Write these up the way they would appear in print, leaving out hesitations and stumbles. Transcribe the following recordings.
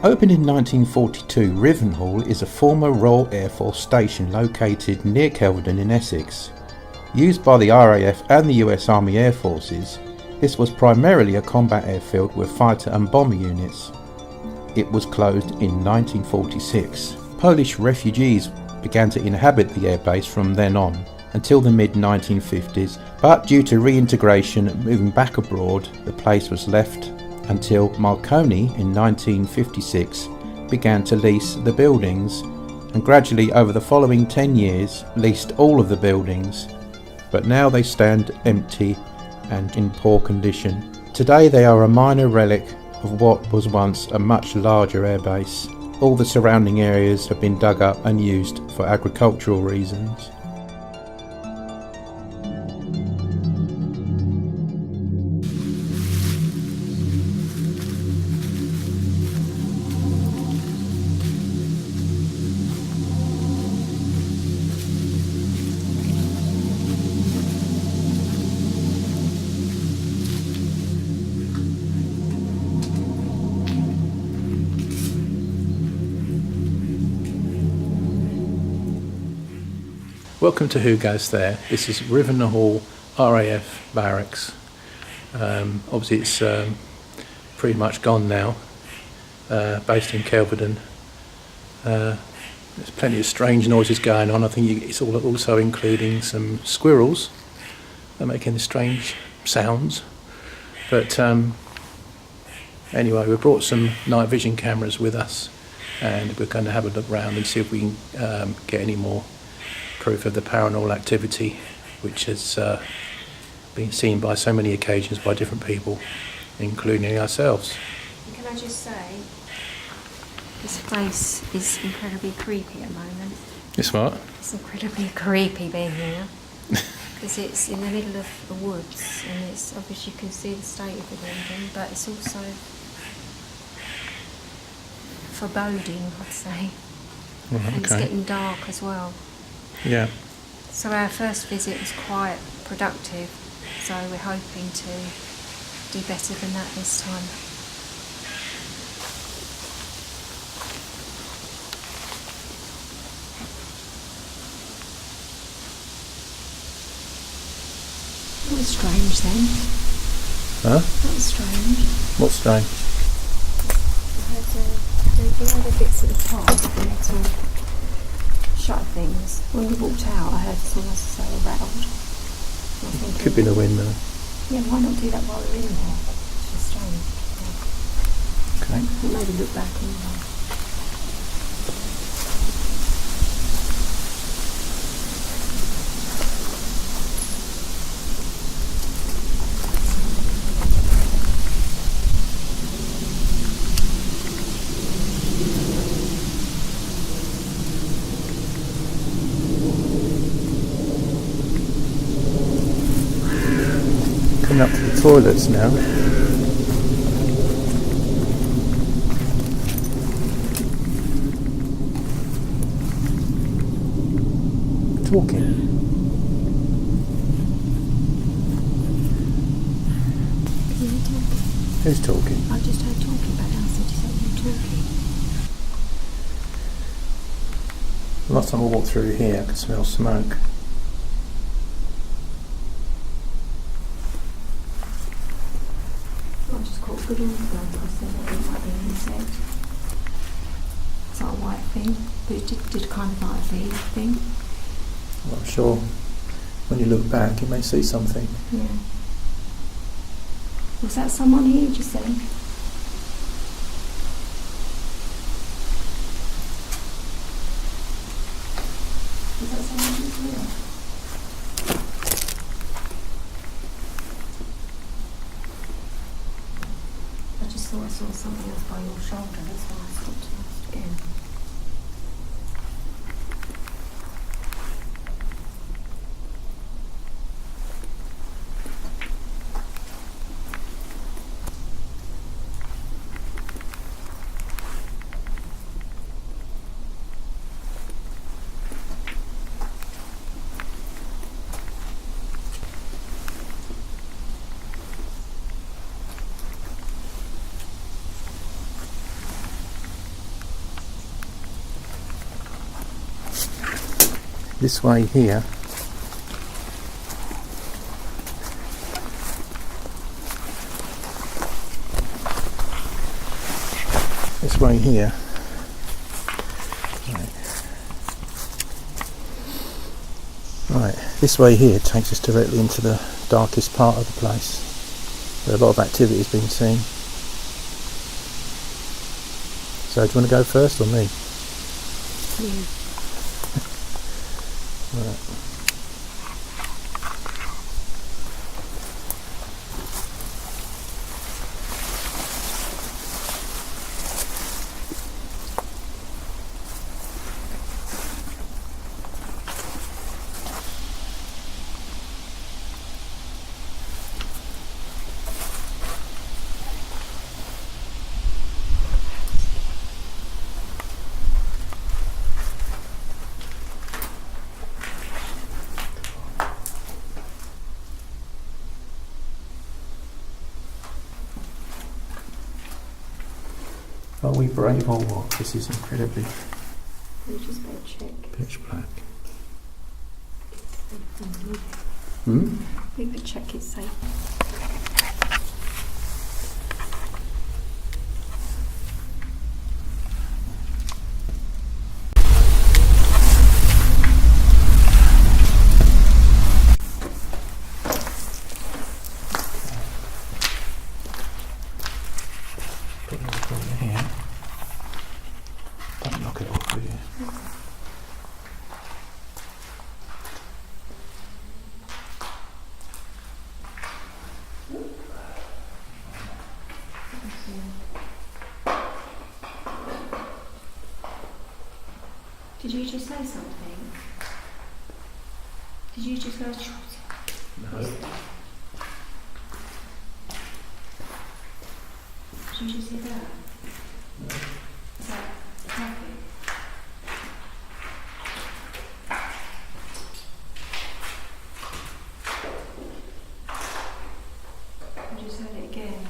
Opened in 1942, Rivenhall is a former Royal Air Force station located near Kelvedon in Essex. Used by the RAF and the US Army Air Forces, this was primarily a combat airfield with fighter and bomber units. It was closed in 1946. Polish refugees began to inhabit the airbase from then on until the mid-1950s, but due to reintegration and moving back abroad, the place was left until Marconi in 1956 began to lease the buildings, and gradually over the following 10 years leased all of the buildings, but now they stand empty and in poor condition. Today they are a minor relic of what was once a much larger airbase. All the surrounding areas have been dug up and used for agricultural reasons. Welcome to Who Goes There. This is Rivenhall RAF Barracks. Obviously it's pretty much gone now, based in Kelvedon. There's plenty of strange noises going on. I think it's also including some squirrels that are making strange sounds. But anyway, we brought some night vision cameras with us, and we're going to have a look around and see if we can get any more proof of the paranormal activity, which has been seen by so many occasions by different people, including ourselves. Can I just say, this place is incredibly creepy at the moment. It's what? It's incredibly creepy being here, because it's in the middle of the woods, and it's obvious you can see the state of the building, but it's also foreboding, I'd say. Right, and it's getting dark as well. Yeah. So our first visit was quite productive, so we're hoping to do better than that this time. That was strange then. Huh? That was strange. What's strange? The other bits at the top, the little shut things. When we walked out, I heard someone say rattled. Could be the wind though. Yeah, why not do that while we're in there? It's just strange. Yeah. Okay. We'll maybe look back anyway. Coming up to the toilets now. Talking. Who's talking? I just heard talking back downstairs. You said you were talking. Last time I walked through here, I could smell smoke. I just caught a good order though, because I said that it might be an insect. It's like a white thing, but it did kind of like a bee thing. Well, I'm sure when you look back, you may see something. Yeah. Was that someone here, just then? Was that someone who's here? I just thought I saw something else by your shoulder, that's why I stopped and asked again. this way here. This way here. Right, this way here takes us directly into the darkest part of the place, where a lot of activity has been seen. So do you want to go first or me? Right. Are we brave or what? This is incredibly We just better check. pitch black. We better check it's safe. Put another corner here. Don't knock it off, will you? Did you just say something? Did you just go? No. Did you just hear that? No. Is that traffic? I just heard it again.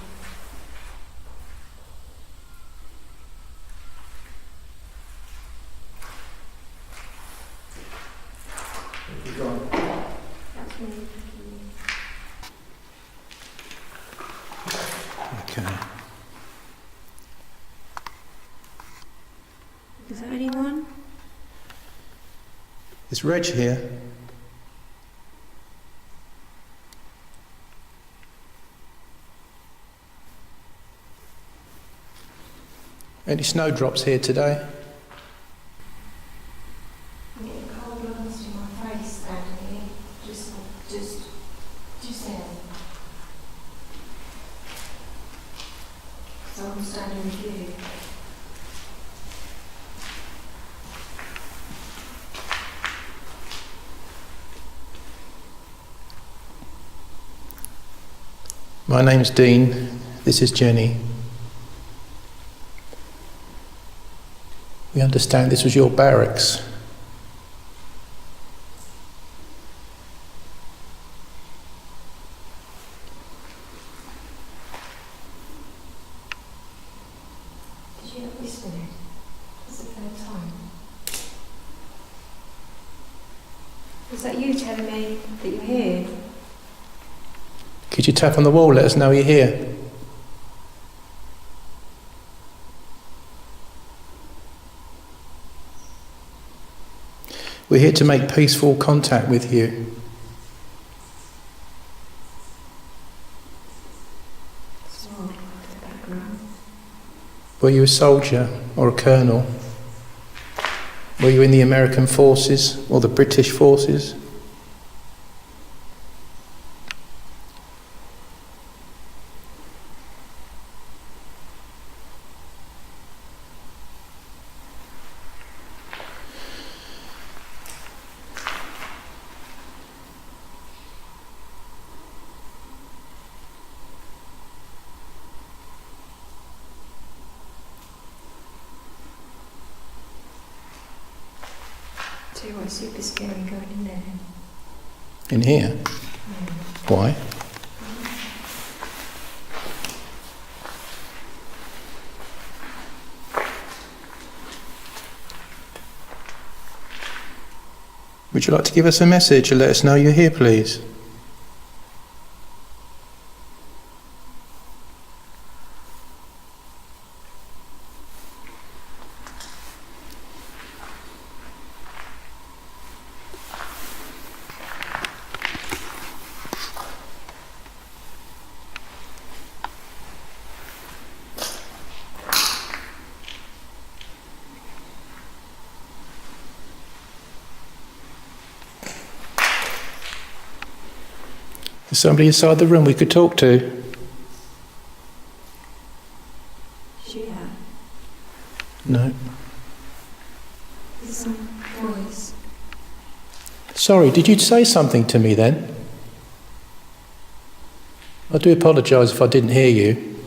That's really Okay. Is there anyone? Is Reg here? Any snowdrops here today? I'm getting cold lumps in my face standing here. Just there. So I'm standing with you. My name's Dean. This is Jenny. We understand this was your barracks. Did you not whisper it? It's the third time. Was that you telling me that you're here? Could you tap on the wall, let us know you're here? We're here to make peaceful contact with you. Small background. Were you a soldier or a colonel? Were you in the American forces or the British forces? Tell you what, it's super scary going in there. In here? Why? Would you like to give us a message and let us know you're here, please? Is somebody inside the room we could talk to? Yeah. No. There's some voice. Sorry, did you say something to me then? I do apologise if I didn't hear you.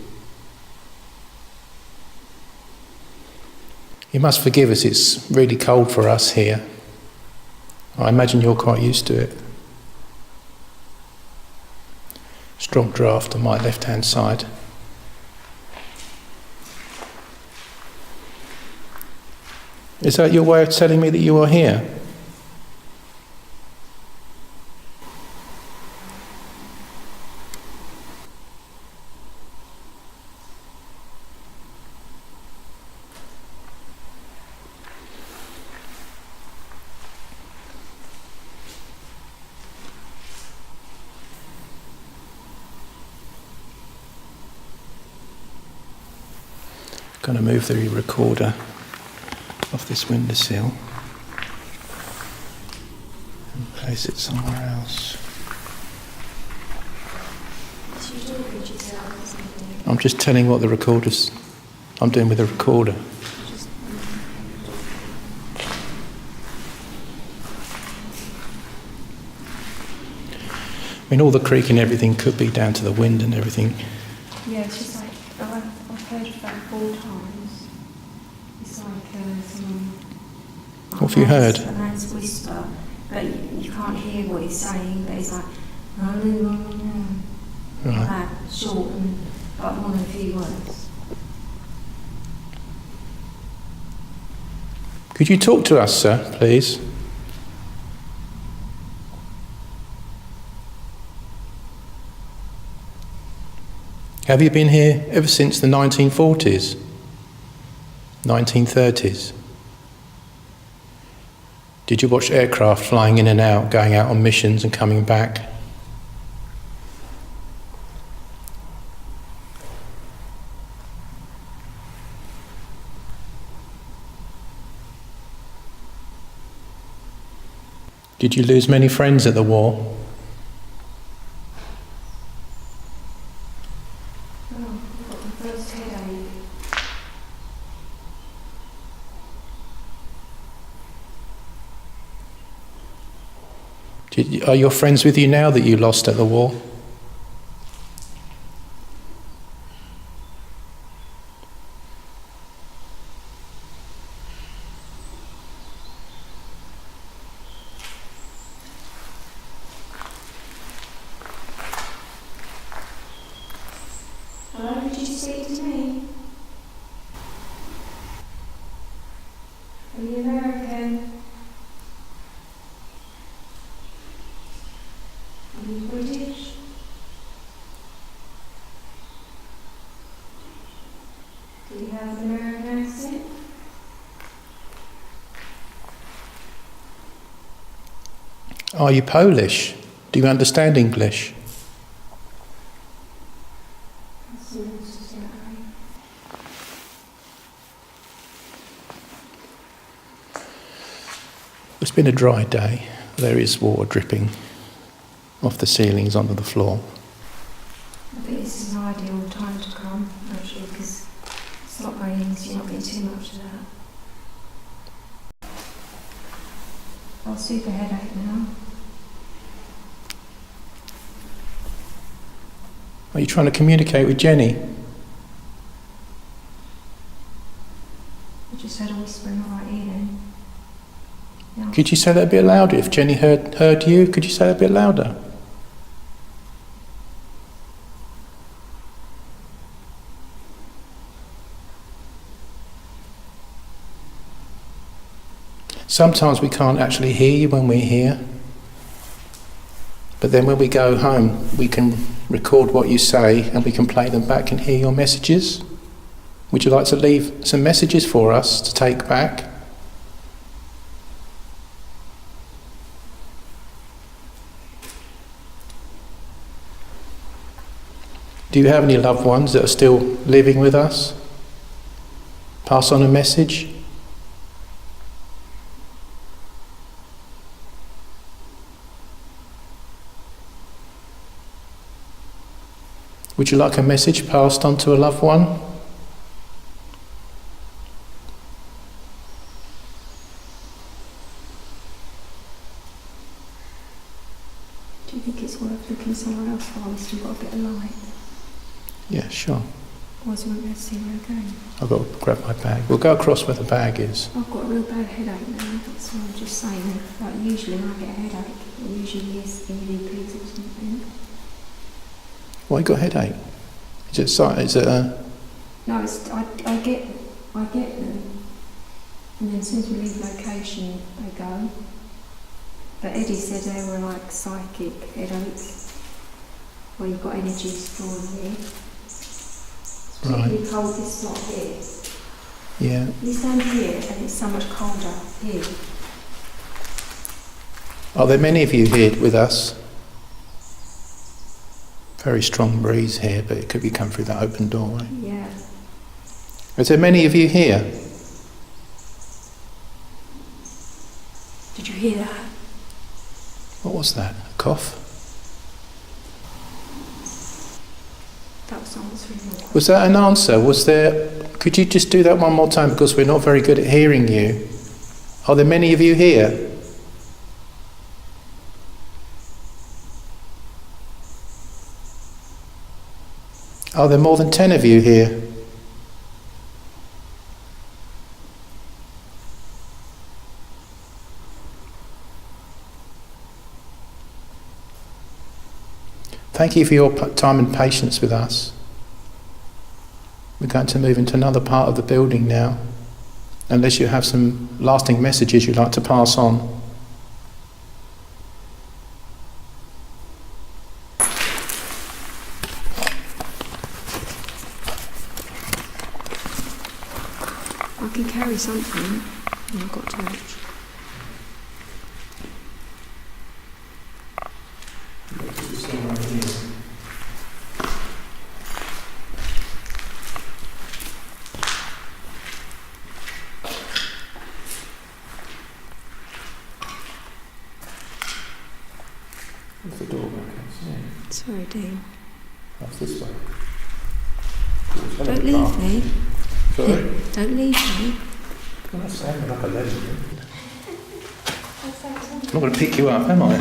You must forgive us, it's really cold for us here. I imagine you're quite used to it. Strong draft on my left-hand side. Is that your way of telling me that you are here? Going to move the recorder off this windowsill and place it somewhere else. I'm just telling what the recorder's... I'm doing with the recorder. I mean, all the creaking and everything could be down to the wind and everything. Yeah, it's just like, I've heard it about 4 times. It's like someone... What have you heard? A man's whisper, but you can't hear what he's saying, but it's like... Right. That, short and like one of a few words. Could you talk to us, sir, please? Have you been here ever since the 1940s? 1930s? Did you watch aircraft flying in and out, going out on missions and coming back? Did you lose many friends at the war? Are your friends with you now that you lost at the war? Hello, did you speak to me? Are you American? Are you British? Do you have an American accent? Are you Polish? Do you understand English? It's been a dry day. There is water dripping off the ceilings onto the floor. I think this is an ideal time to come, actually, because it's not raining, so you're not getting too much of that. I'll soothe the headache now. Are you trying to communicate with Jenny? I just heard a whisper in my right ear then. Yeah. Could you say that a bit louder? If Jenny heard you, could you say that a bit louder? Sometimes we can't actually hear you when we're here, but then when we go home we can record what you say and we can play them back and hear your messages. Would you like to leave some messages for us to take back? Do you have any loved ones that are still living with us? Pass on a message. Would you like a message passed on to a loved one? Do you think it's worth looking somewhere else while we've still got a bit of light? Yeah, sure. Or do you want me to see where we're going? I've got to grab my bag. We'll go across where the bag is. I've got a real bad headache now, that's what I'm just saying. Like usually when I get a headache, it usually is EVPs or something. Why you got a headache? Is it a... No, I get them, and then as soon as we leave location, they go. But Eddie said they were like psychic headaches, where you've got energies flowing here. It's particularly cold this spot here. Yeah. You stand here and it's so much colder here. Are there many of you here with us? Very strong breeze here, but it could be come through that open doorway. Yeah. Is there many of you here? Did you hear that? What was that? A cough? That was answering your question. Was that an answer? Was there... Could you just do that one more time, because we're not very good at hearing you. Are there many of you here? Are there more than 10 of you here? Thank you for your time and patience with us. We're going to move into another part of the building now, unless you have some lasting messages you'd like to pass on. I can carry something. I've got torch. Where's the door back? Sorry, Dean. That's this way. Don't leave me. Sorry? Don't leave me. Well, that's sounding like a legend. I'm not going to pick you up, am I?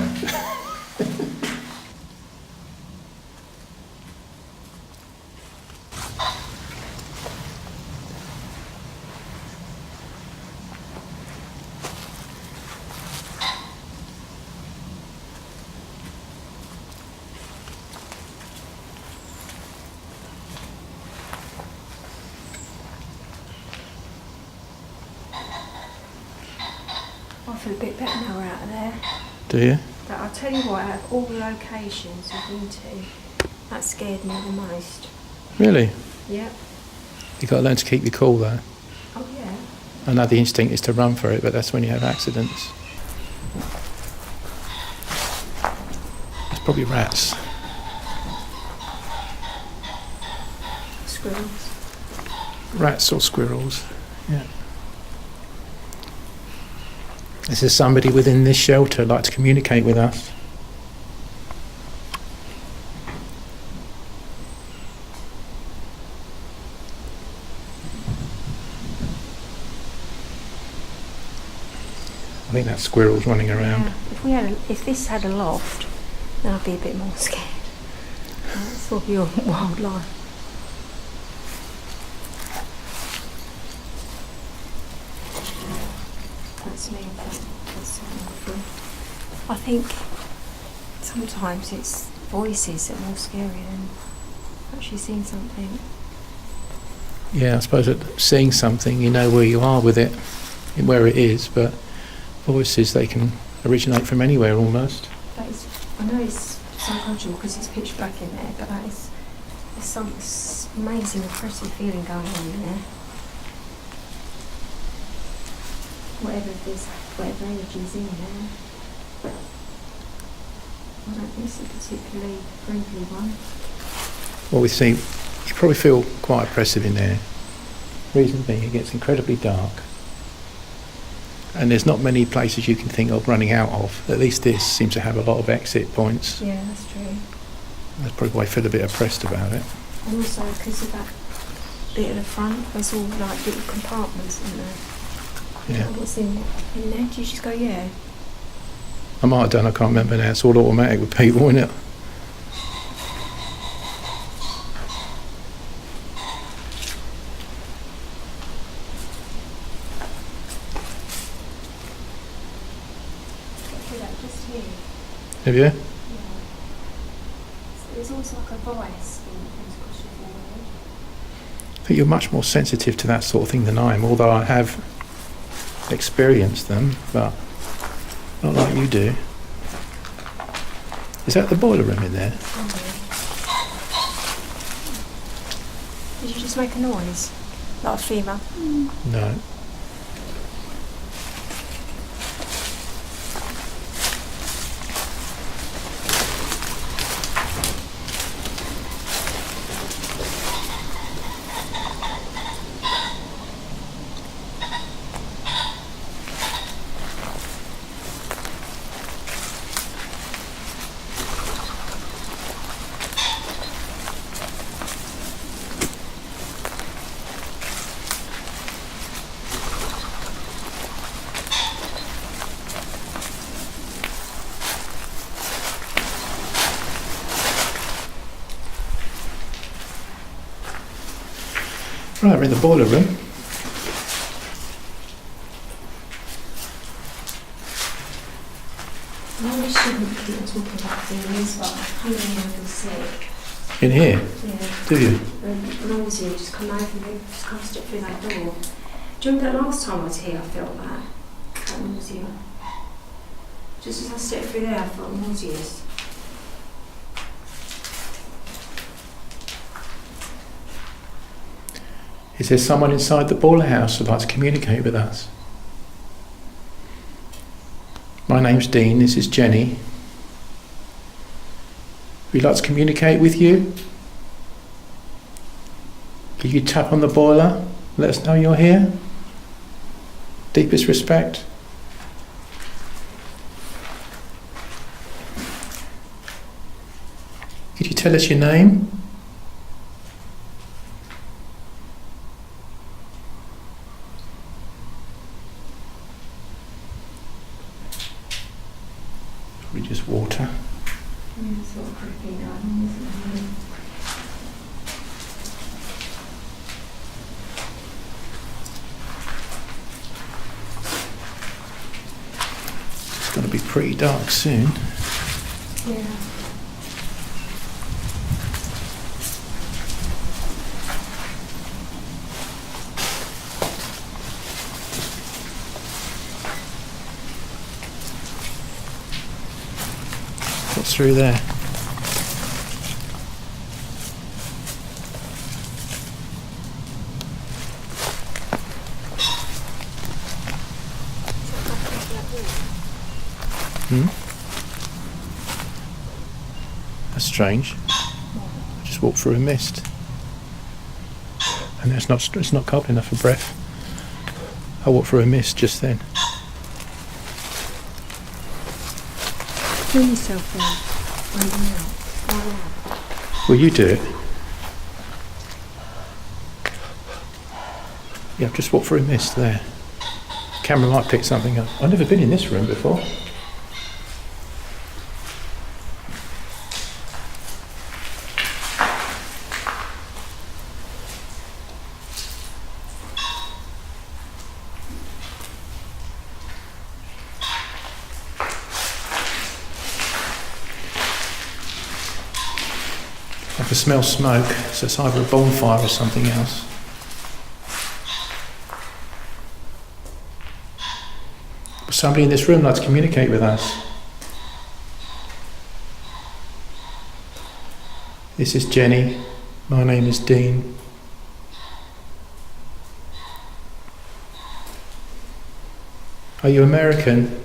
I feel a bit better now we're out of there. Do you? But I'll tell you what, out of all the locations I've been to, that scared me the most. Really? Yep. You've got to learn to keep your cool though. Oh yeah. I know the instinct is to run for it, but that's when you have accidents. It's probably rats. Squirrels. Rats or squirrels. Yeah. This is somebody within this shelter like to communicate with us. I think that squirrel's running around. Yeah. If this had a loft, then I'd be a bit more scared. That's sort of your wildlife. That's me. That's I think sometimes it's voices that are more scary than actually seeing something. Yeah, I suppose that seeing something, you know where you are with it, where it is, but voices, they can originate from anywhere almost. That is, I know it's psychological because it's pitch black in there, but that is, there's some amazing oppressive feeling going on in there. Whatever energy's in there. I don't think it's a particularly friendly one. Well, we see, you probably feel quite oppressive in there. Reason being, it gets incredibly dark. And there's not many places you can think of running out of. At least this seems to have a lot of exit points. Yeah, that's true. That's probably why I feel a bit oppressed about it. And also because of that bit at the front, there's all like little compartments in there. Yeah. What's in there? Do you just go, yeah? I might have done, I can't remember now. It's all automatic with people, isn't it? Just here. Have you? Yeah. So there's also like a voice in things across your forehead. I think you're much more sensitive to that sort of thing than I am, although I have experienced them, but not like you do. Is that the boiler room in there? Did you just make a noise? Like a femur? No. Right, we're in the boiler room. I know we shouldn't keep talking about things, but I come in here and feel sick. In here? Yeah. Do you? Nausea, just come over and just come step through that door. Do you remember that last time I was here, I felt that nausea? Just as I stepped through there, I felt nauseous. Is there someone inside the boiler house who'd like to communicate with us? My name's Dean, this is Jenny. We'd like to communicate with you. Could you tap on the boiler? Let us know you're here. Deepest respect. Could you tell us your name? Probably just water. Yeah, sort of creepy going, isn't it? It's going to be pretty dark soon. Yeah. What's through there? That's strange. I just walked through a mist. And it's not cold enough for breath. I walked through a mist just then. Feel yourself there. Breathing out. Will you do it? Yeah, I've just walked through a mist there. Camera might pick something up. I've never been in this room before. I can smell smoke, so it's either a bonfire or something else. Somebody in this room like to communicate with us. This is Jenny. My name is Dean. Are you American?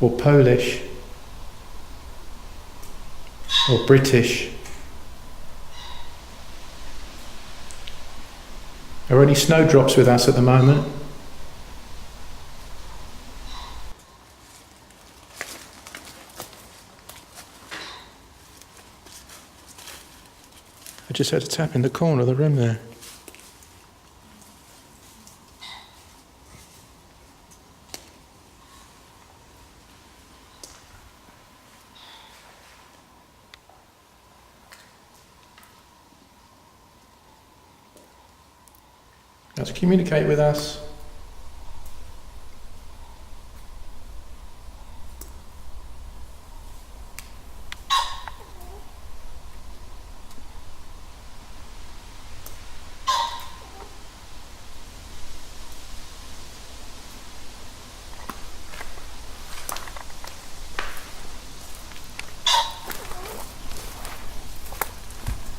Or Polish? Or British? Are any snowdrops with us at the moment? I just had a tap in the corner of the room there. Now to communicate with us.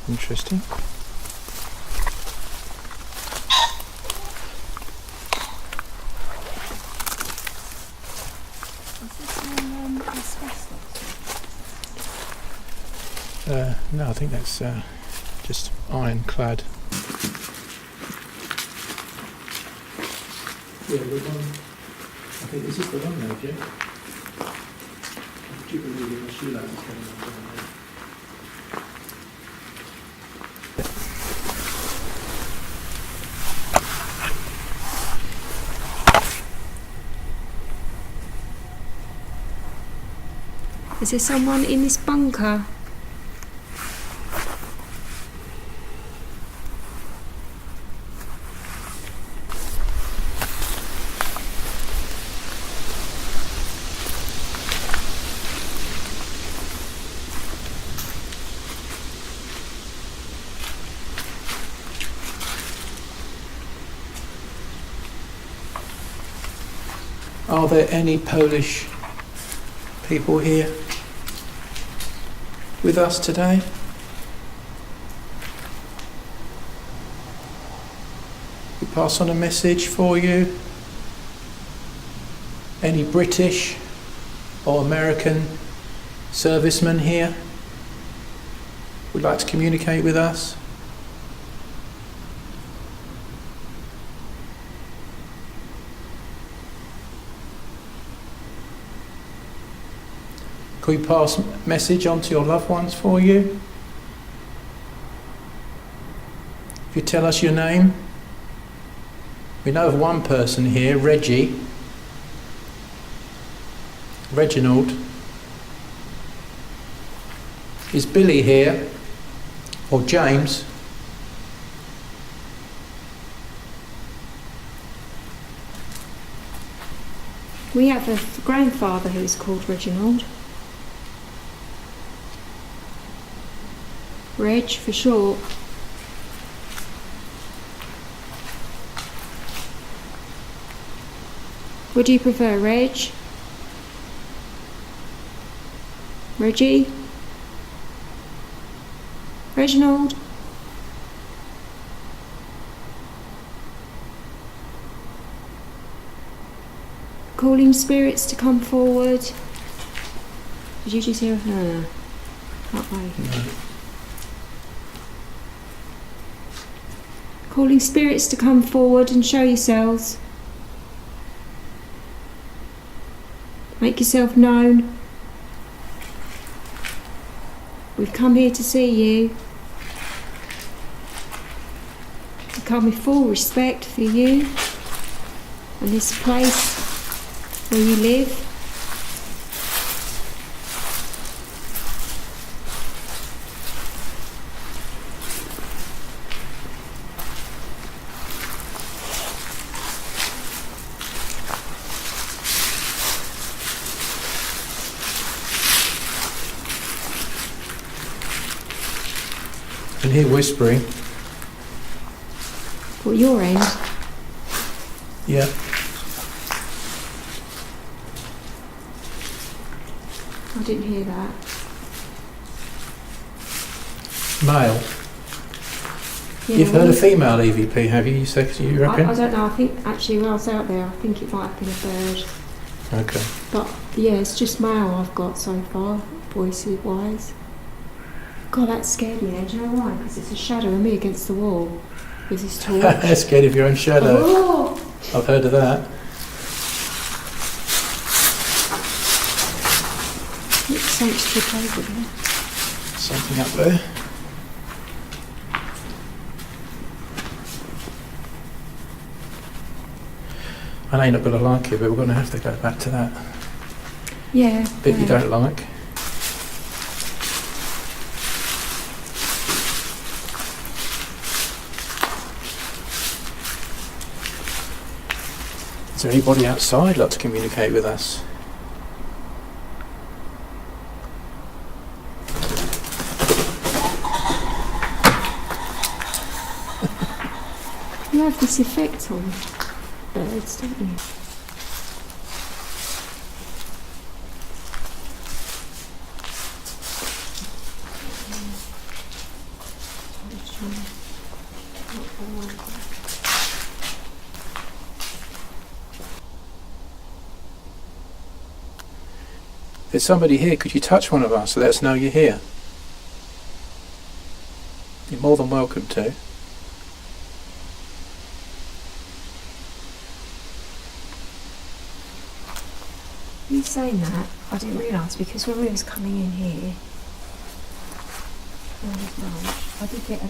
Interesting. No, I think that's just ironclad. Yeah, the one. I think this is the one now, Jim. Do you believe in the shoelace is coming up down there? Is there someone in this bunker? Are there any Polish people here with us today? We pass on a message for you. Any British or American servicemen here would like to communicate with us? Could we pass a message on to your loved ones for you? If you tell us your name. We know of one person here, Reginald. Is Billy here? Or James? We have a grandfather who's called Reginald. Reg for short. Would you prefer Reg? Reggie? Reginald? Calling spirits to come forward. Did you just hear? No. That way. No. Calling spirits to come forward and show yourselves. Make yourself known. We've come here to see you. We come with full respect for you and this place where you live. I can hear whispering. What, your end? Yeah. I didn't hear that. Male. Yeah, You've heard a female EVP, have you? You reckon? I don't know. I think actually when I was out there, I think it might have been a bird. Okay. But yeah, it's just male I've got so far, voice-wise. God, that scared me then. Do you know why? Because it's a shadow of me against the wall with his torch. Scared of your own shadow. Oh! I've heard of that. It's something to trip over there. Something up there. I know you're not going to like it, but we're going to have to go back to that Yeah. bit you don't like. Is there anybody outside like to communicate with us? You have this effect on birds, don't you? There's somebody here, could you touch one of us so let us know you're here? You're more than welcome to. You saying that, I didn't realise because when we was coming in here, I did get a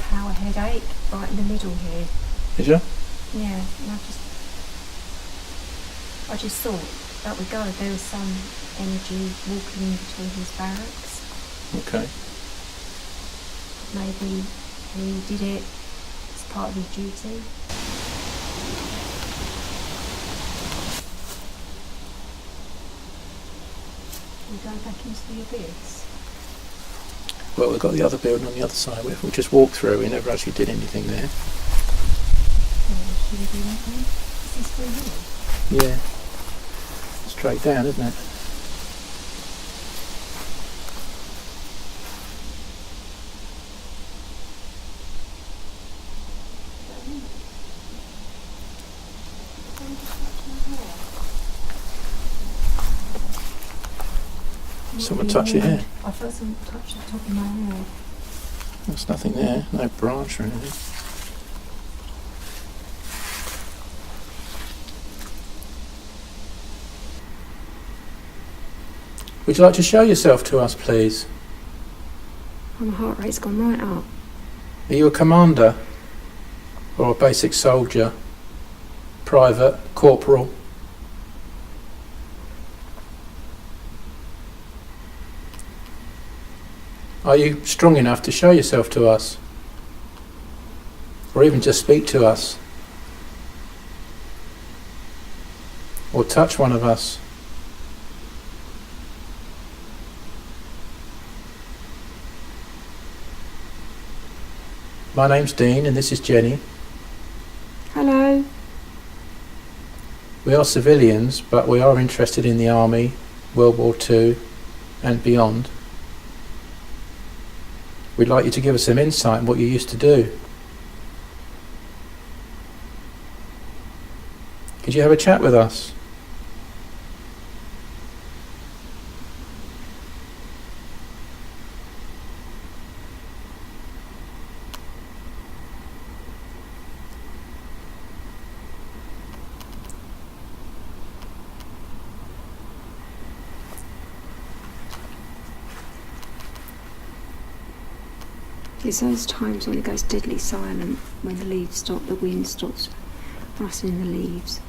power headache right in the middle here. Did you? Yeah, and I just thought that would go. There was some energy walking in between his barracks. Okay. Maybe he did it as part of his duty. We're going back into the abyss. Well, we've got the other building on the other side. We'll just walk through. We never actually did anything there. Should we do that then? Is this through here? Yeah. Straight down, isn't it? Someone touch your hair. I felt someone touch the top of my hair. There's nothing there. No branch or anything. Would you like to show yourself to us, please? Oh, my heart rate's gone right up. Are you a commander? Or a basic soldier? Private? Corporal? Are you strong enough to show yourself to us? Or even just speak to us? Or touch one of us? My name's Dean and this is Jenny. Hello. We are civilians, but we are interested in the Army, World War II and beyond. We'd like you to give us some insight on what you used to do. Could you have a chat with us? It's those times when it goes deadly silent, when the leaves stop, the wind stops rustling the leaves.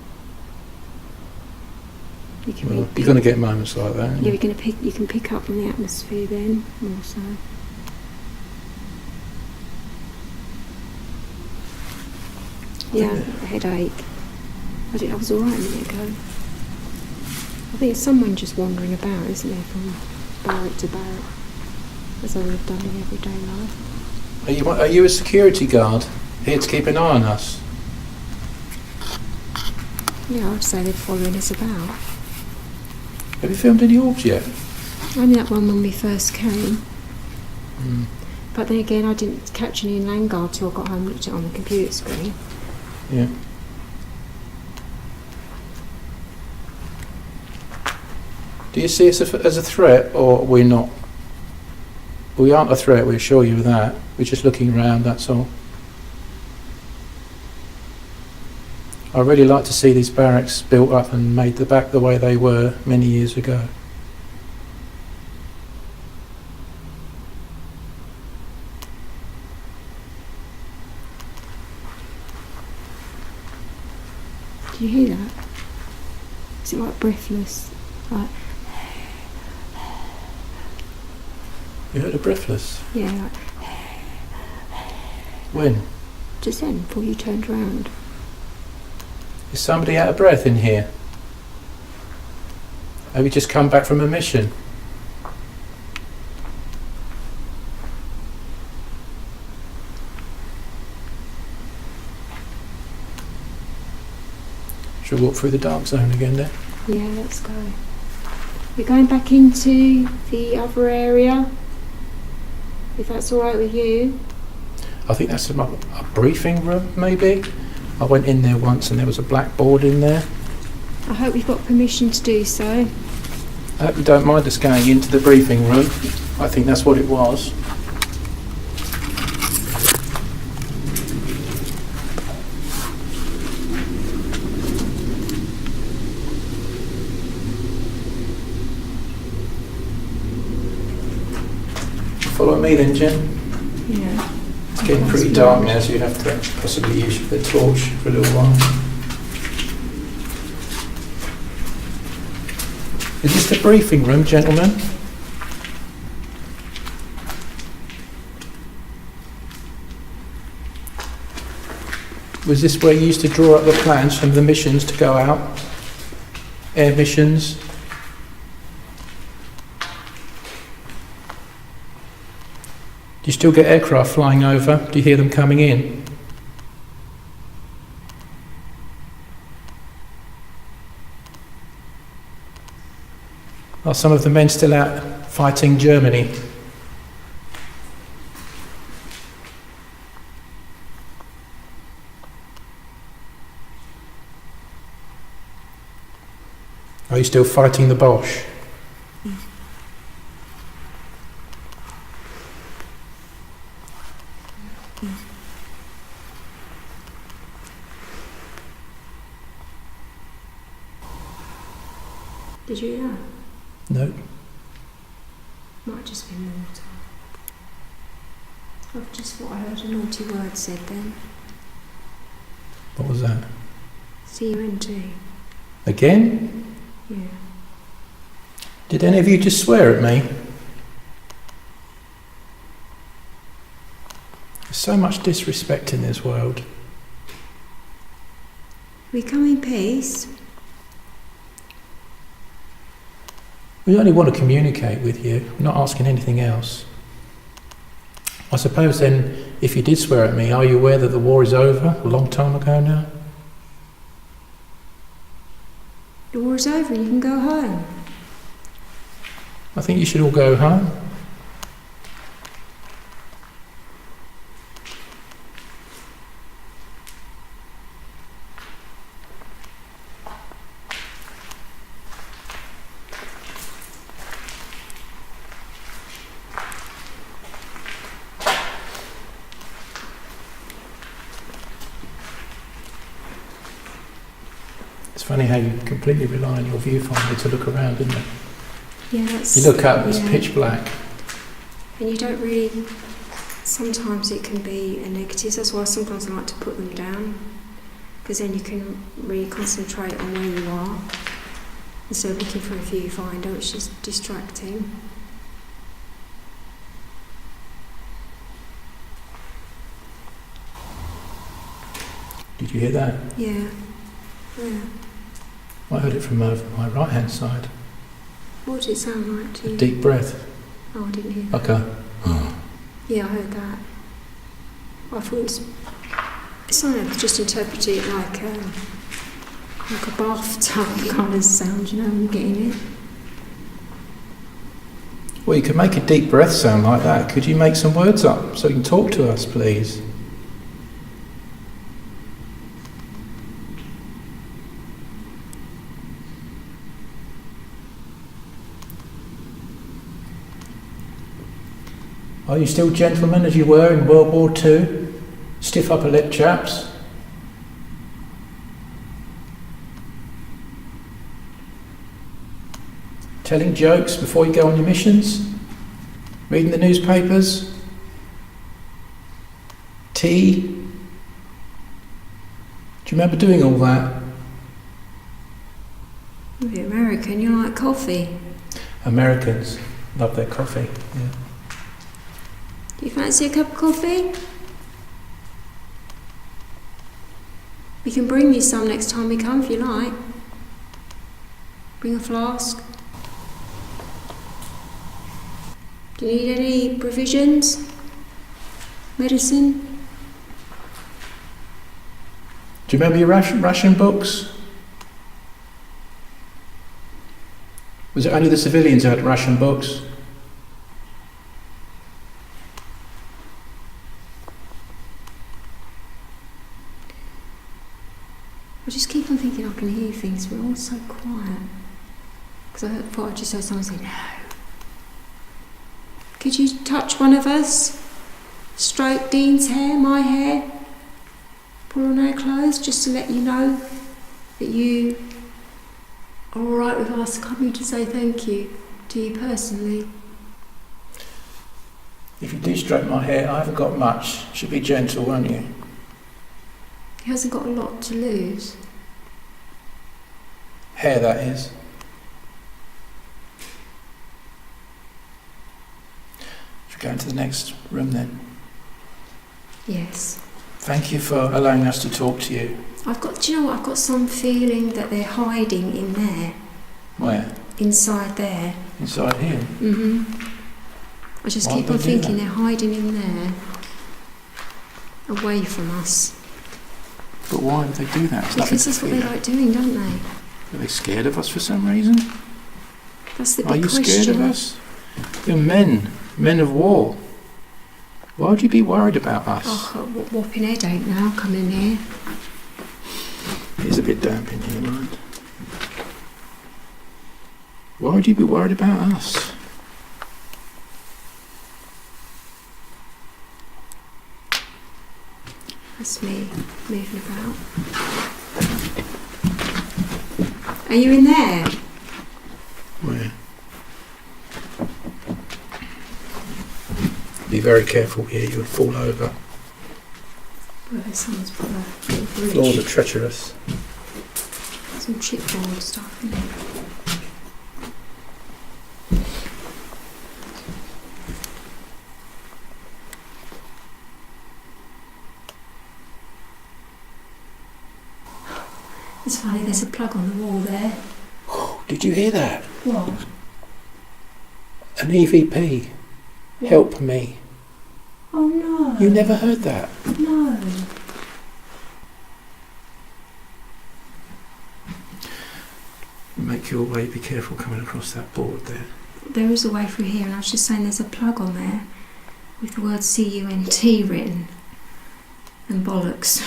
You can Well, you're going to get moments like that. Yeah, you can pick up on the atmosphere then, more so. Yeah, a headache. I was alright a minute ago. I think it's someone just wandering about, isn't there, from barrack to barrack, as I would have done in everyday life. Are you a security guard here to keep an eye on us? Yeah, I'd say they're following us about. Have you filmed any orbs yet? Only that one when we first came. Mm. But then again, I didn't catch any in Landguard till I got home and looked at it on the computer screen. Yeah. Do you see us as a threat, or we're not? We aren't a threat, we assure you of that. We're just looking around, that's all. I really like to see these barracks built up and made back the way they were many years ago. Do you hear that? Is it like breathless? Like, You heard a breathless? yeah, like, When? just then, before you turned round. Is somebody out of breath in here? Have you just come back from a mission? Should we walk through the dark zone again then? Yeah, let's go. We're going back into the other area, if that's alright with you. I think that's a briefing room, maybe? I went in there once and there was a blackboard in there. I hope we've got permission to do so. I hope you don't mind us going into the briefing room. I think that's what it was. Follow me then, Jen. Yeah. It's getting pretty dark now, so you have to possibly use the torch for a little while. Is this the briefing room, gentlemen? Was this where you used to draw up the plans from the missions to go out? Air missions? Do you still get aircraft flying over? Do you hear them coming in? Are some of the men still out fighting Germany? Are you still fighting the Bosch? Did you hear that? No. Might just be water. I've just thought I heard a naughty word said then. What was that? C-U-N-T. Again? Yeah. Did any of you just swear at me? There's so much disrespect in this world. We come in peace. We only want to communicate with you, we're not asking anything else. I suppose then, if you did swear at me, are you aware that the war is over a long time ago now? The war's over, you can go home. I think you should all go home. It's funny how you completely rely on your viewfinder to look around, isn't it? Yeah, that's... You look up, it's pitch black. And you don't really... Sometimes it can be a negative, that's why sometimes I like to put them down. Because then you can really concentrate on where you are. Instead of looking for a viewfinder, which is distracting. Did you hear that? Yeah. Yeah. I heard it from my right hand side. What did it sound like to A you? deep breath. Oh, I didn't hear that. Like a... Yeah, I heard that. I thought it sounded, I just interpreted it like a bathtub kind of sound, you know, when you're getting it. Well, you could make a deep breath sound like that. Could you make some words up so you can talk to us, please? Are you still gentlemen as you were in World War II? Stiff upper lip chaps? Telling jokes before you go on your missions? Reading the newspapers? Tea? Do you remember doing all that? You're American, you like coffee. Americans love their coffee, yeah. Do you fancy a cup of coffee? We can bring you some next time we come if you like. Bring a flask. Do you need any provisions? Medicine? Do you remember your ration books? Was it only the civilians who had ration books? I just keep on thinking I can hear things, we're all so quiet. Because I thought I just heard someone say, no. Could you touch one of us? Stroke Dean's hair, my hair? Pull on our clothes just to let you know that you are alright with us coming to say thank you to you personally. If you do stroke my hair, I haven't got much. Should be gentle, won't you? He hasn't got a lot to lose. Hair, that is. Should we go into the next room then? Yes. Thank you for allowing us to talk to you. Do you know what? I've got some feeling that they're hiding in there. Where? Inside there. Inside here? Mm-hmm. I just keep on thinking they're hiding in there. Away from us. But why would they do that? Because that's what they like doing, don't they? Are they scared of us for some reason? That's the big Are you question. scared of us? You're men of war. Why would you be worried about us? Oh, I've got a whopping headache now coming in here. It's a bit damp in here, mind. Why would you be worried about us? That's me moving about. Are you in there? Where? Be very careful here, you'll fall over. Well, someone's put a little bridge. Floors are treacherous. Some chipboard stuff in it. It's funny, there's a plug on the wall there. Oh, did you hear that? What? An EVP. What? Help me. Oh no. You never heard that? No. Make your way, be careful coming across that board there. There is a way through here, and I was just saying there's a plug on there with the word C-U-N-T written. And bollocks.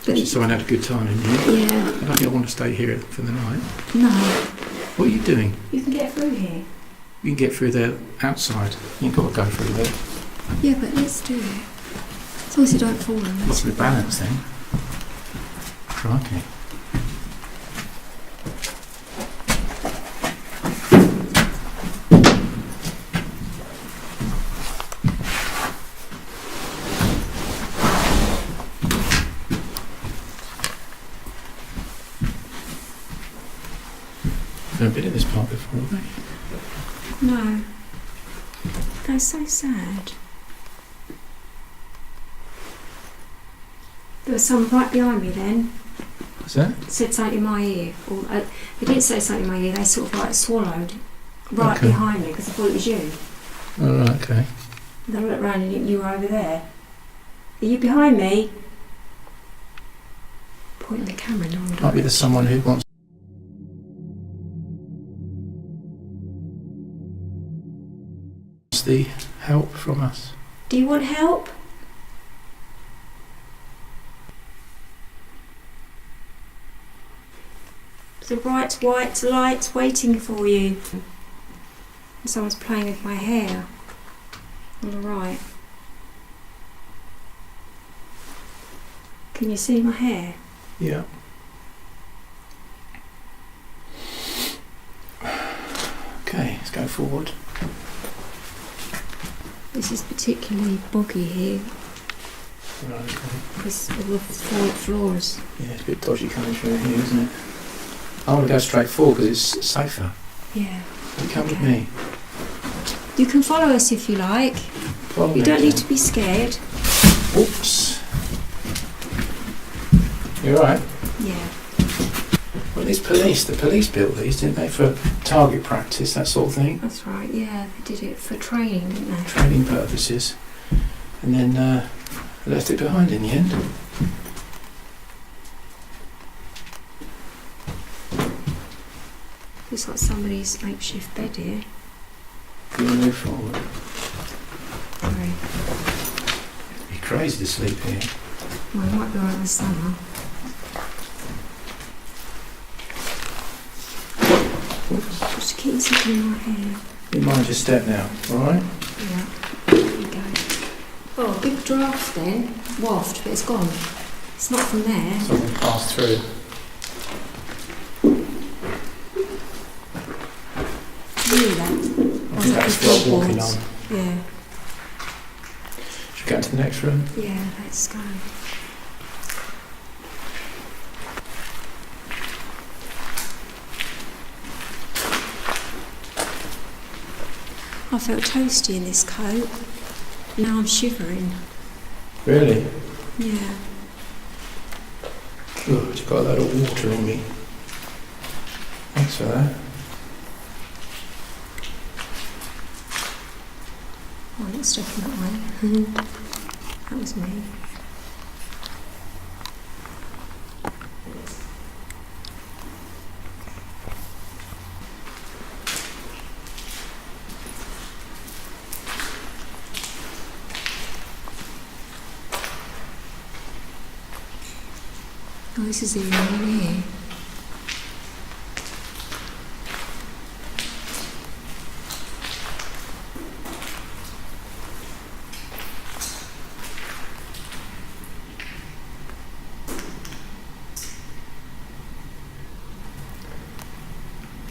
But so someone had a good time in here. Yeah. I don't think I want to stay here for the night. No. What are you doing? You can get through here. You can get through there outside. You've got to go through there. Yeah, but let's do it. As long as you don't fall on What's this. the balance then? Crikey. Never been in this part before, have they? No. That's so sad. There was someone right behind me then. What's that? Said something in my ear. Or, they didn't say something in my ear, they sort of like swallowed right Okay. behind me because I thought it was you. Oh, right, okay. And I looked round and you were over there. Are you behind me? Pointing the camera in the wrong Might be direction. there's someone who wants the help from us. Do you want help? The bright white light waiting for you. Someone's playing with my hair. On the right. Can you see my hair? Yeah. Okay, let's go forward. This is particularly boggy here Right, okay. because of the floors. Yeah, it's a bit dodgy coming through here, isn't it? I want to go straight forward because it's safer. Yeah. You come with me. You can follow us if you like. Follow You me, don't need Jen. to be scared. Oops. You alright? Yeah. Well, these police, the police built these, didn't they, for target practice, that sort of thing? That's right, yeah. They did it for training, didn't they? Training purposes. And then left it behind in the end. Looks like somebody's makeshift bed here. You want to move forward? Sorry. It'd be crazy to sleep here. Well, it might be alright in the summer. Oops. Just keep sitting in my hair. You mind your step now, alright? Yeah. There you go. Oh, big draft then. Waft, but it's gone. It's not from there. Someone passed through. Really that? I think that's what I'm walking on. Yeah. Should we go to the next room? Yeah, let's go. I felt toasty in this coat. Now I'm shivering. Really? Yeah. Good, you've got a load of water on me. Thanks for that. Oh, I'm not stepping that way. That was me. Oh, this is the room here.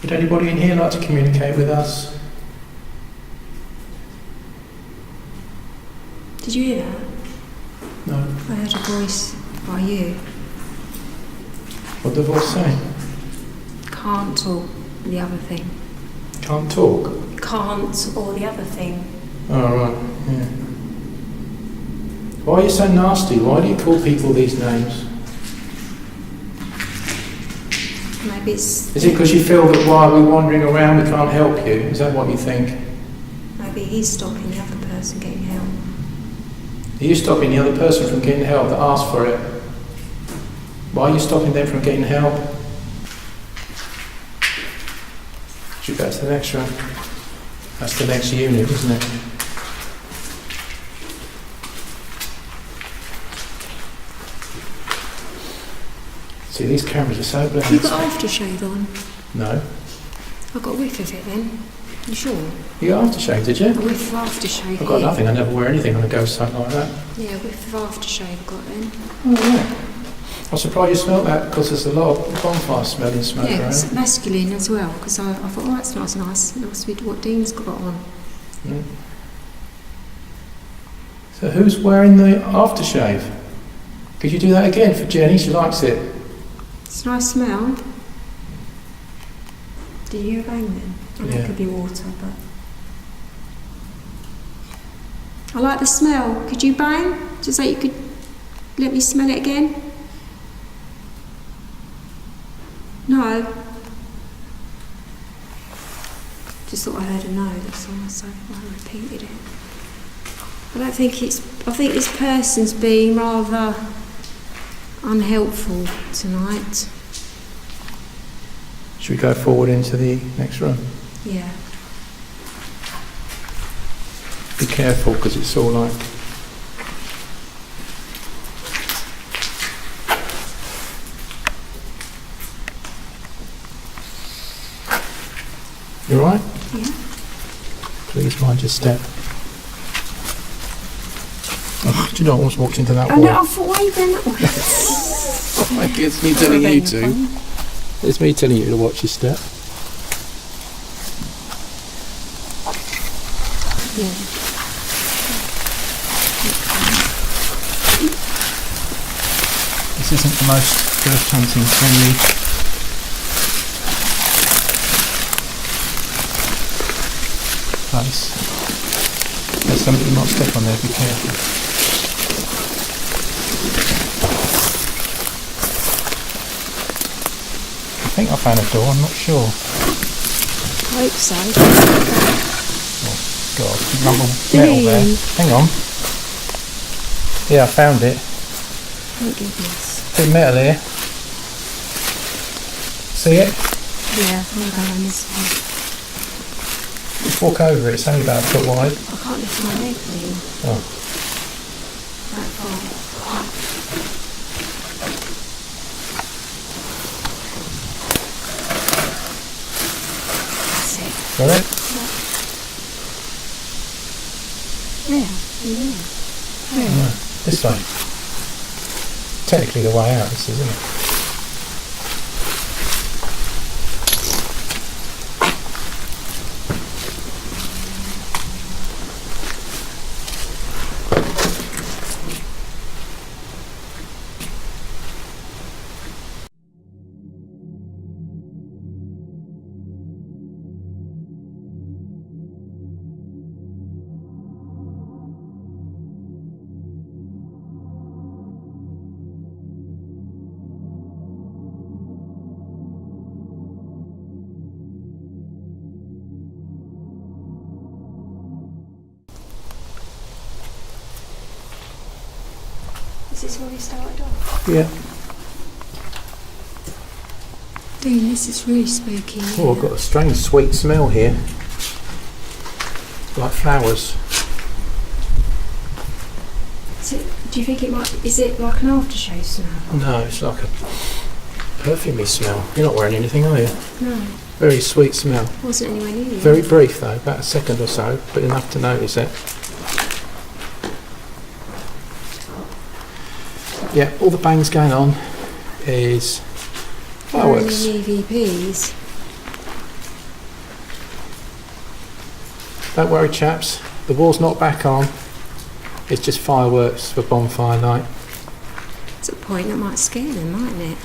Would anybody in here like to communicate with us? Did you hear that? No. I heard a voice by you. What did the voice say? Can't talk, the other thing. Can't talk? Can't or the other thing. Oh, right, yeah. Why are you so nasty? Why do you call people these names? Maybe it's... Is it because you feel that while we're wandering around we can't help you? Is that what you think? Maybe he's stopping the other person getting help. Are you stopping the other person from getting help that asked for it? Why are you stopping them from getting help? Should we go to the next room? That's the next unit, isn't it? See, these cameras are so bloody... You got aftershave on? No. I got a whiff of it then. You sure? You got aftershave, did you? A whiff of aftershave. I've got here. nothing. I never wear anything on a ghost site like that. Yeah, a whiff of aftershave I got then. Oh, right. I'm surprised you smelt that because there's a lot of bonfire smelling smoke Yeah, around. it's masculine as well, because I thought, oh, that smells nice. It must be what Dean's got on. Mm. So who's wearing the aftershave? Could you do that again for Jenny? She likes it. It's a nice smell. Do you hear a bang then? I know Yeah. it could be water, but... I like the smell. Could you bang? Just so you could let me smell it again? No. Just thought I heard a no, that's all, so I repeated it. I think this person's being rather unhelpful tonight. Should we go forward into the next room? Yeah. Be careful because it's all like... You alright? Yeah. Please mind your step. Oh, do you know I almost walked into that Oh wall? no, I thought, why are you going that way? Oh my God, it's me telling you to. It's me telling you to watch your step. Yeah. This isn't the most ghost hunting friendly. Place. There's somebody who might step on there, be careful. I think I found a door, I'm not sure. I hope so. Oh God, rumble metal there. Hang on. Yeah, I found it. Thank goodness. Bit of metal here. See it? Yeah, I'll go on this one. Just walk over it, it's only about a foot wide. I can't lift my leg in Oh. that far. That's it. Got it? Yeah. No, this way. Technically the way out, this is, isn't it? Is this where we started off? Yeah. Dean, this is really spooky. Oh, I've got a strange sweet smell here. Like flowers. Do you think it might? Is it like an aftershave smell? No, it's like a perfumey smell. You're not wearing anything, are you? No, Very sweet smell. wasn't anywhere near you. Very brief though, about a second or so, but enough to notice it. Yeah, all the bangs going on is fireworks. Only EVPs. Don't worry chaps, the wall's not back on. It's just fireworks for bonfire night. It's a point that might scare them, mightn't it?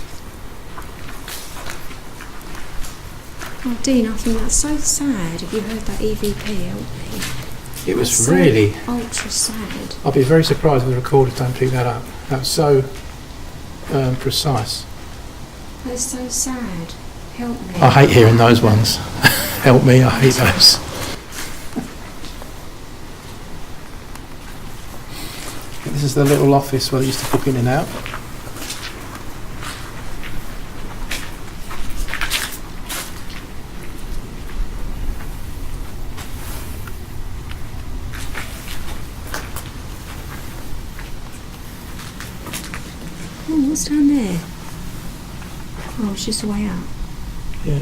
Oh, Dean, I think that's so sad. Have you heard that EVP help me? It was That's so really... ultra sad. I'd be very surprised if the recorder don't pick that up. That was so precise. That's so sad. Help me. I hate hearing those ones. Help me, I hate those. This is the little office where they used to book in and out. Oh, what's down there? Oh, it's just a way out. Yeah.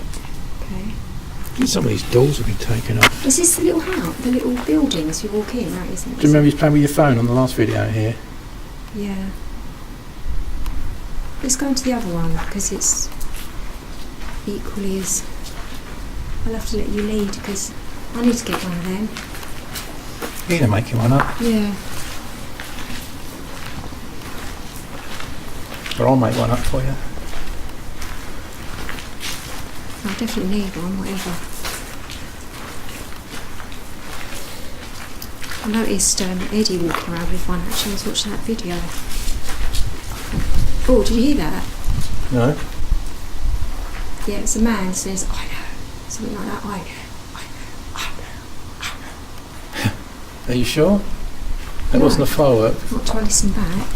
Okay. Some of these doors have been taken off. Is this the little house, the little buildings you walk in? That isn't it? Do you remember you playing with your phone on the last video here? Yeah. Let's go into the other one because it's equally as. I'll have to let you lead because I need to get one of them. You're going to make one up. Yeah. Or I'll make one up for you. I definitely need one, whatever. I noticed Eddie walking around with one actually. I was watching that video. Oh, did you hear that? No? Yeah, it's a man says, I know. Something like that, I know. Are you sure? That wasn't a firework. Not to listen back.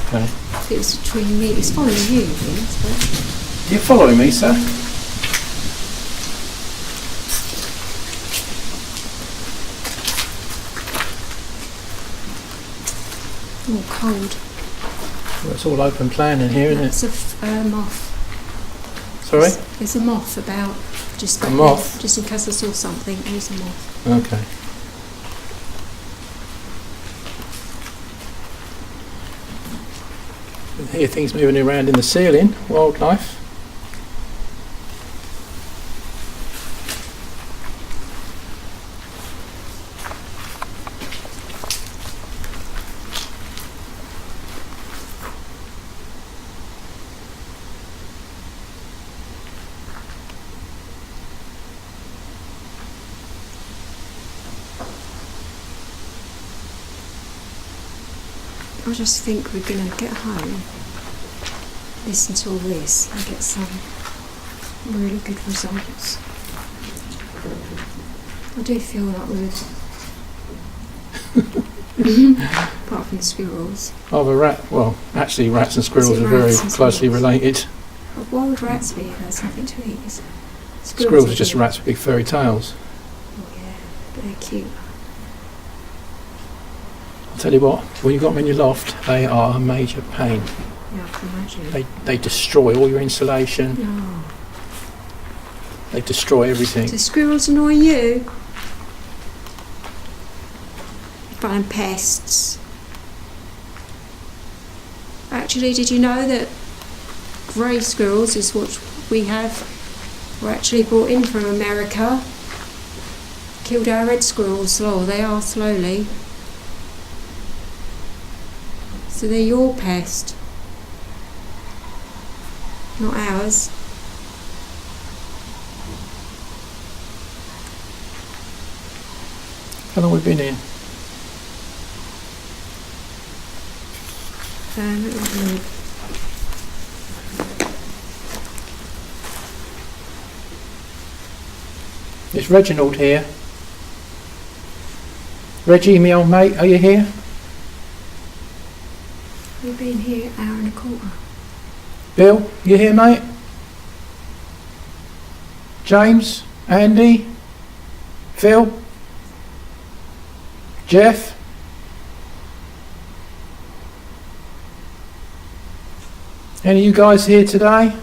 Okay. It was between me. It's following you, things, but You're following me, sir? Oh, cold. Well, it's all open plan in here, isn't it? It's a moth. Sorry? There's a moth about. Just A moth? Just in case I saw something, there's a moth. Okay. You can hear things moving around in the ceiling, wildlife. I just think we're going to get home, listen to all this and get some really good results. I do feel like we're apart from the squirrels. Oh, the rat. Well, actually, rats and squirrels are very closely related. But why would rats be if there's something to eat? Squirrels are just rats with big furry tails. Oh yeah, but they're cute. I'll tell you what, when you've got them in your loft, they are a major pain. Yeah, I can imagine. They destroy all your insulation. No. They destroy everything. Do squirrels annoy you? Find pests. Actually, did you know that grey squirrels is what we have? Were actually brought in from America. Killed our red squirrels. Oh, they are slowly. So they're your pest, not ours. How long have we been in? Is Reginald here? Reggie, my old mate, are you here? We've been here an hour and a quarter. Bill, you here, mate? James? Andy? Phil? Jeff? Any of you guys here today?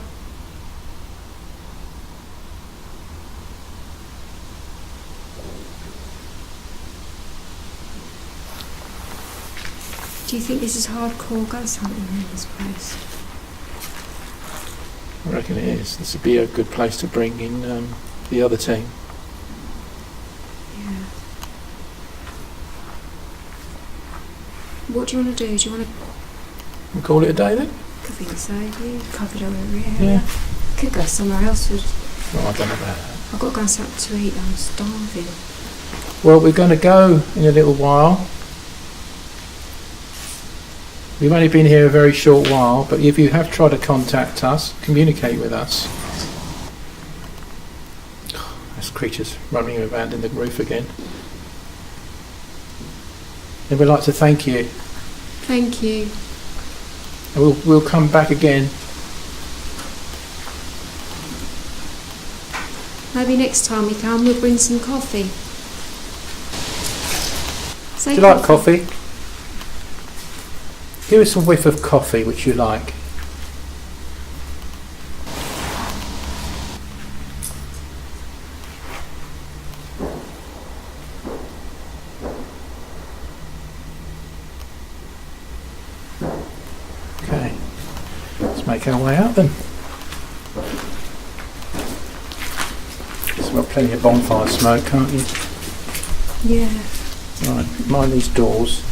Do you think this is hardcore ghost hunting in this place? I reckon it is. This would be a good place to bring in the other team. Yeah. What do you want to do? Do you want to... We'll call it a day then? I think so, yeah. Covered over every area. Yeah. Could go somewhere else. Well, I don't know about that. I've got to go something to eat. I'm starving. Well, we're going to go in a little while. We've only been here a very short while, but if you have tried to contact us, communicate with us. There's creatures running around in the roof again. And we'd like to thank you. Thank you. And we'll come back again. Maybe next time we come, we'll bring some coffee. Do you like coffee? Give us a whiff of coffee which you like. Okay, let's make our way out then. Smell plenty of bonfire smoke, can't you? Yeah. Right, mind these doors.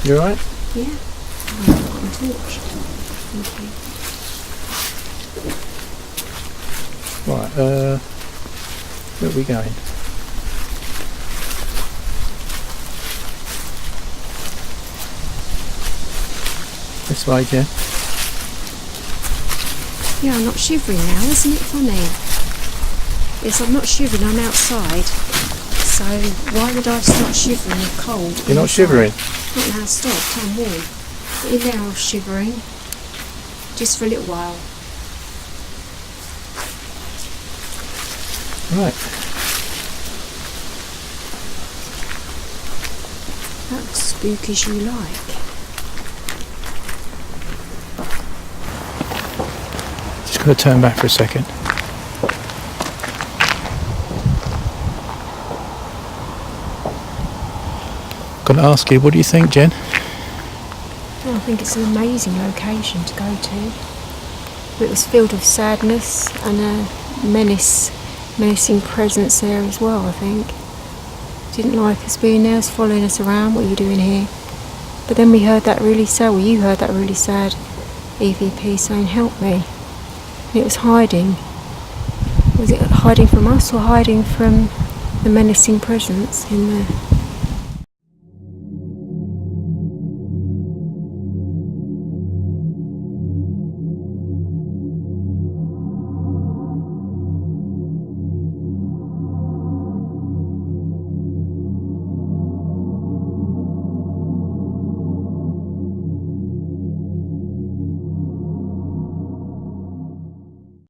You alright? Yeah. I've got my torch. Thank you. Right, where are we going? This way, Jen. Yeah, I'm not shivering now, isn't it funny? Yes, I'm not shivering, I'm outside. So why would I start shivering with cold? You're not shivering? Not now, stopped, I'm warm. But in there I was shivering. Just for a little while. Right. That's spooky as you like. Just got to turn back for a second. Got to ask you, what do you think, Jen? Well, I think it's an amazing location to go to. It was filled with sadness and a menacing presence there as well, I think. Didn't like us being there, was following us around, what are you doing here? But then we heard that really sad, well, you heard that really sad EVP saying, help me. And it was hiding. Was it hiding from us or hiding from the menacing presence in the